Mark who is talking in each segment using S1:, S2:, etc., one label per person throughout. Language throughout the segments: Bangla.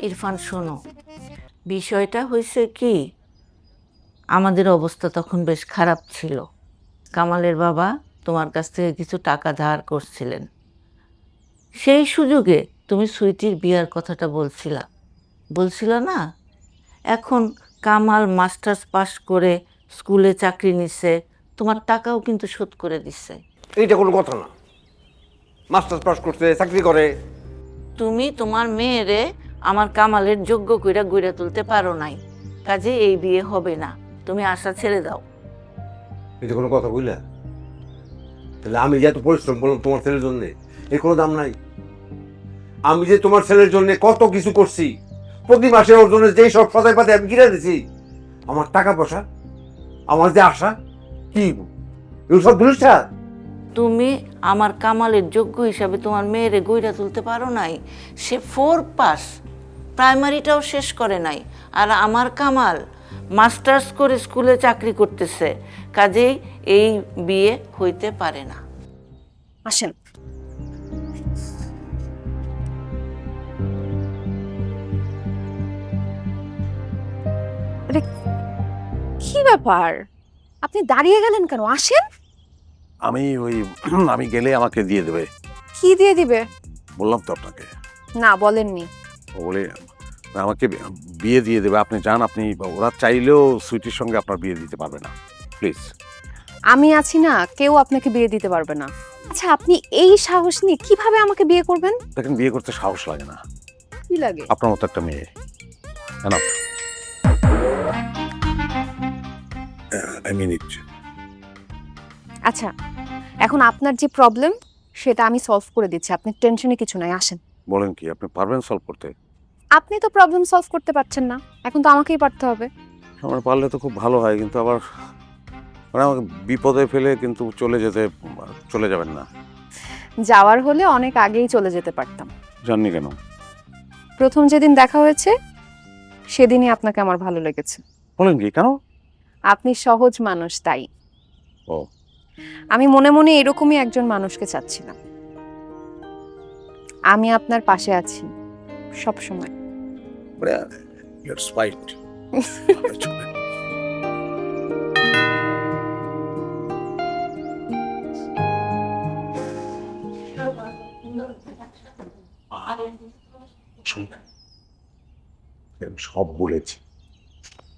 S1: ইরফান শোনো, বিষয়টা হয়েছে কি, আমাদের অবস্থা তখন বেশ খারাপ ছিল। কামালের বাবা তোমার কাছ থেকে কিছু টাকা ধার করছিলেন। সেই সুযোগে তুমি সুইটির বিয়ার কথাটা বলছিলা না? এখন কামাল মাস্টার্স পাশ করে স্কুলে চাকরি নিছে, তোমার টাকাও কিন্তু শোধ করে দিছে।
S2: এইটা কোনো কথা না। মাস্টার্স পাস করছে, চাকরি করে।
S1: তুমি তোমার মেয়েরে আমার কামালের যোগ্য কইরা গইরা তুলতে পারো নাই, কাজে এই বিয়ে হবে না। তুমি আশা ছেড়ে দাও।
S2: এটা কোনো কথা বুঝলা? তাহলে আমি যে এত পরিশ্রম করলাম তোমার ছেলের জন্যে, এর কোনো দাম নাই? আমি যে তোমার ছেলের জন্য কত কিছু করছি, প্রতি মাসে ওর জন্য যেই সব সদাই পাতে আমি কিনে দিছি, আমার টাকা পয়সা, আমার যে আশা, কি এগুলো সব জিনিসটা।
S1: তুমি আমার কামালের যোগ্য হিসাবে তোমার মেয়েরে গইরা তুলতে পারো নাই। সে 4 পাস, প্রাইমারিটাও শেষ করে নাই। আর আমার কামাল মাস্টার্স করে স্কুলে চাকরি করতেছে, কাজেই এই বিয়ে হইতে পারে না।
S3: আসেন। আরে কি ব্যাপার, আপনি দাঁড়িয়ে গেলেন কেন? আসেন।
S4: আমি গেলে আমাকে দিয়ে দেবে।
S3: কি দিয়ে দিবে?
S4: বললাম তো আপনাকে।
S3: না বলেননি।
S4: ও বলে আমাকে বিয়ে দিয়ে দেবে। আপনি যান, আপনি ওরা চাইলেও সুইটির সঙ্গে আপনার বিয়ে দিতে পারবে না, প্লিজ।
S3: আমি আছি না, কেউ আপনাকে বিয়ে দিতে পারবে না। আচ্ছা, আপনি এই সাহস নিয়ে কিভাবে আমাকে বিয়ে করবেন?
S4: দেখেন, বিয়ে করতে সাহস লাগে না,
S3: কি লাগে?
S4: আপনার মতো একটা মেয়ে। আই মিন ইট।
S3: আচ্ছা, এখন আপনার যে প্রবলেম সেটা আমি সলভ করে দিচ্ছি, আপনি টেনশনে কিছু নাই। আসেন।
S4: বলেন কি, আপনি পারবেন সলভ করতে?
S3: আপনি তো প্রবলেম সলভ করতে পারছেন না, এখন তো আমাকেই পারতে হবে।
S4: আমার পারলে তো খুব ভালো হয়, কিন্তু আবার মানে আমাকে বিপদে ফেলে কিন্তু চলে যাবেন না।
S3: যাওয়ার হলে অনেক আগেই চলে যেতে পারতাম।
S4: জাননি কেন?
S3: প্রথম যেদিন দেখা হয়েছে সেদিনই আপনাকে আমার ভালো লেগেছে।
S4: বলেন কি, কেন?
S3: আপনি সহজ মানুষ, তাই।
S4: ও,
S3: আমি মনে মনে এরকমই একজন মানুষকে চাচ্ছিলাম। আমি আপনার পাশে আছি সব সময়।
S4: Let's fight. সব বলেছি,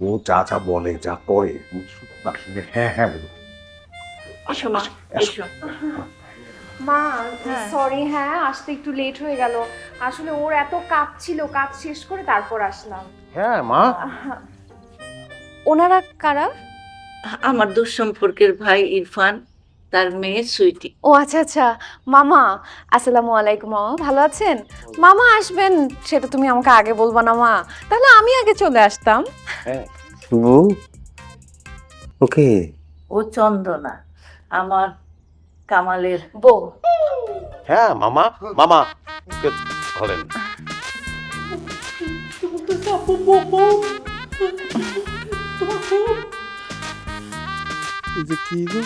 S4: ও যা যা বলে, যা করে, হ্যাঁ হ্যাঁ বলো।
S3: মা সরি, হ্যাঁ আসতে একটু লেট হয়ে গেল। আসলে ওর এত কাজ ছিল, কাজ শেষ করে তারপর আসলাম।
S4: হ্যাঁ মা।
S3: ওনারা কারা?
S1: আমার দুঃসম্পর্কের ভাই ইরফান, তার মেয়ে সুইটি।
S3: ও আচ্ছা আচ্ছা। মামা, আসসালামু আলাইকুম। মামা ভালো আছেন? মামা আসবেন সেটা তুমি আমাকে আগে বলবা না মা, তাহলে আমি আগে চলে আসতাম।
S4: হ্যাঁ
S2: ওকে।
S1: ও চন্দনা, আমার কামালের
S3: বউ।
S4: হ্যাঁ মামা, মামা ধরেন।
S2: কি গো?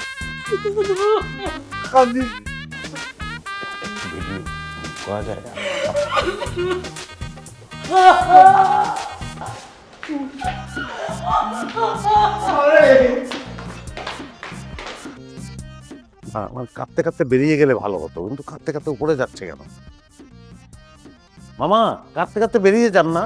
S4: করা যায় না। আমার কাঁদতে কাঁদতে বেরিয়ে গেলে ভালো হতো, কিন্তু কাঁদতে কাঁদতে উপরে যাচ্ছে কেন? মামা, কাঁদতে কাঁদতে বেরিয়ে যান না।